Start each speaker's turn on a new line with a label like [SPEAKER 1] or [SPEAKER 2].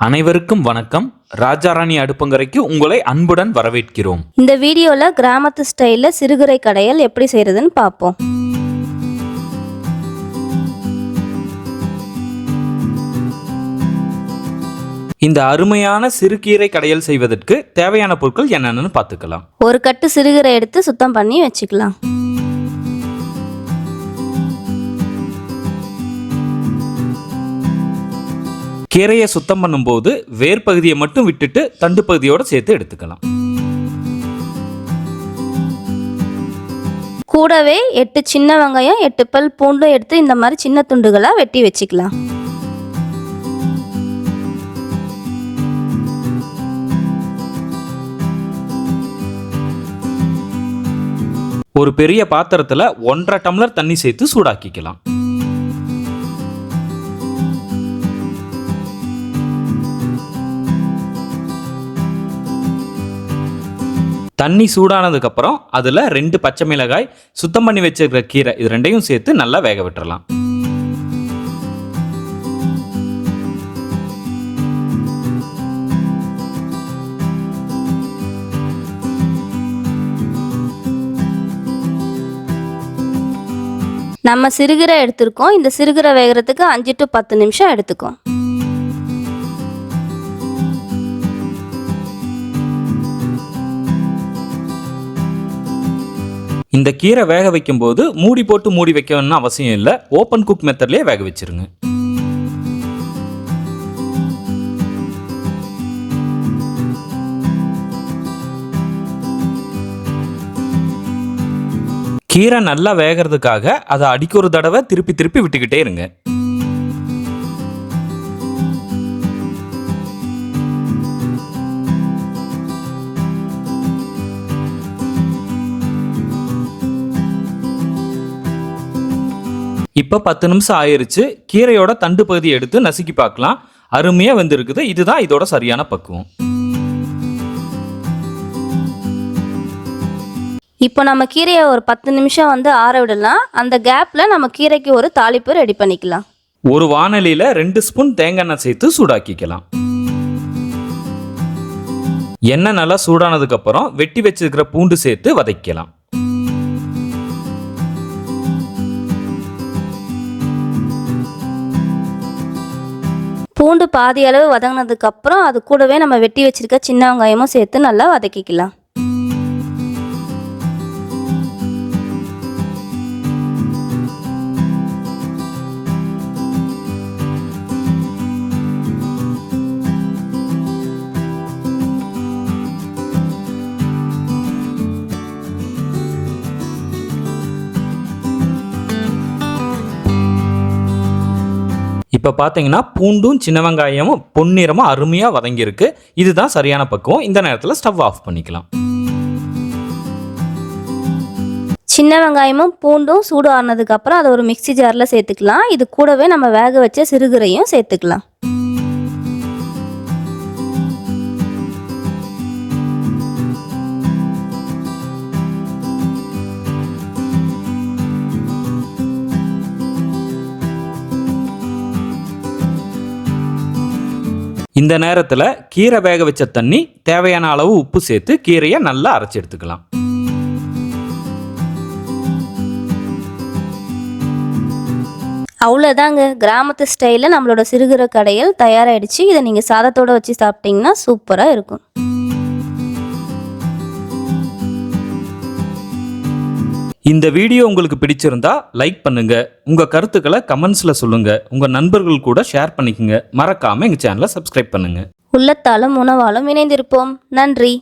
[SPEAKER 1] அனைவருக்கும் வணக்கம். ராஜாராணி அடுப்பங்கரைக்கு உங்களை அன்புடன் வரவேற்கிறோம்.
[SPEAKER 2] இந்த வீடியோல கிராமத்து ஸ்டைல்ல சிறுகீரை கடையல் எப்படி செய்யறதுன்னு பார்ப்போம்.
[SPEAKER 1] இந்த அருமையான சிறுகீரை கடையல் செய்வதற்கு தேவையான பொருட்கள் என்னென்னு பார்த்துக்கலாம்.
[SPEAKER 2] ஒரு கட்டு சிறுகீரை எடுத்து சுத்தம் பண்ணி வச்சுக்கலாம்.
[SPEAKER 1] கீரையை சுத்தம் பண்ணும்போது வேர் பகுதியை மட்டும் விட்டுட்டு தண்டு பகுதியோடு சேர்த்து எடுத்துக்கலாம்.
[SPEAKER 2] கூடவே 8 சின்ன வெங்காயம் 8 பல் பூண்டும் எடுத்து இந்த மாதிரி சின்ன துண்டுகளாக வெட்டி வச்சுக்கலாம்.
[SPEAKER 1] ஒரு பெரிய பாத்திரத்தில் 1.5 டம்ளர் தண்ணி சேர்த்து சூடாக்கிக்கலாம். தண்ணி சூடானதுக்கு அப்புறம் அதில் 2 பச்சை மிளகாய், சுத்தம் பண்ணி வச்சிருக்கிற கீரை, இது ரெண்டையும் சேர்த்து நல்லா வேக விட்டுறலாம்.
[SPEAKER 2] நம்ம சிறுகீரை எடுத்திருக்கோம். இந்த சிறுகீரை வேகிறதுக்கு 5 to 10 நிமிஷம் எடுத்துக்கும்.
[SPEAKER 1] இந்த கீரை வேக வைக்கும்போது மூடி போட்டு மூடி வைக்கணும்னு அவசியம் இல்லை. ஓப்பன் குக் மெத்தட்லேயே வேக வச்சிருங்க. கீரை நல்லா வேகிறதுக்காக அதை அடிக்க ஒரு தடவை திருப்பி திருப்பி விட்டுக்கிட்டே இருங்க. இப்போ 10 நிமிஷம் ஆயிருச்சு. கீரையோட தண்டு பகுதியை எடுத்து நசுக்கி பார்க்கலாம். அருமையாக வெந்திருக்குது. இதுதான் இதோட சரியான பக்குவம்.
[SPEAKER 2] இப்போ நம்ம கீரையை ஒரு 10 நிமிஷம் ஆற விடலாம். அந்த கேப்ல நம்ம கீரைக்கு ஒரு தாளிப்பு ரெடி பண்ணிக்கலாம்.
[SPEAKER 1] ஒரு வாணலியில் 2 ஸ்பூன் தேங்காய் எண்ணெய் சேர்த்து சூடாக்கிக்கலாம். எண்ணெய் நல்லா சூடானதுக்கு அப்புறம் வெட்டி வச்சிருக்கிற பூண்டு சேர்த்து வதக்கலாம்.
[SPEAKER 2] பூண்டு பாதி அளவு வதங்கினதுக்கு அப்புறம் அது கூடவே நம்ம வெட்டி வச்சிருக்க சின்ன வெங்காயமும் சேர்த்து நல்லா வதக்கிக்கலாம்.
[SPEAKER 1] இப்போ பார்த்தீங்கன்னா பூண்டும் சின்ன வெங்காயமும் பொன்னிறமாக அருமையாக வதங்கியிருக்கு. இதுதான் சரியான பக்குவம். இந்த நேரத்தில் ஸ்டவ் ஆஃப் பண்ணிக்கலாம்.
[SPEAKER 2] சின்ன வெங்காயமும் பூண்டும் சூடு ஆனதுக்கு அப்புறம் அதை ஒரு மிக்ஸி ஜாரில் சேர்த்துக்கலாம். இது கூடவே நம்ம வேக வச்ச சிறுகீரையும் சேர்த்துக்கலாம்.
[SPEAKER 1] இந்த நேரத்தில் கீரை வேக வச்ச தண்ணி, தேவையான அளவு உப்பு சேர்த்து கீரையை நல்லா அரைச்சி எடுத்துக்கலாம்.
[SPEAKER 2] அவ்வளோதாங்க, கிராமத்து ஸ்டைலில் நம்மளோட சிறுகீரை கடையல் தயாராகிடுச்சு. இதை நீங்கள் சாதத்தோடு வச்சு சாப்பிட்டீங்கன்னா சூப்பராக இருக்கும்.
[SPEAKER 1] இந்த வீடியோ உங்களுக்கு பிடிச்சிருந்தா லைக் பண்ணுங்க. உங்க கருத்துக்களை கமெண்ட்ஸ்ல சொல்லுங்க. உங்க நண்பர்கள் கூட ஷேர் பண்ணிக்கங்க. மறக்காம எங்க சேனலை சப்ஸ்கிரைப் பண்ணுங்க.
[SPEAKER 2] உள்ளத்தாலும் உணவாலும் இணைந்திருப்போம். நன்றி.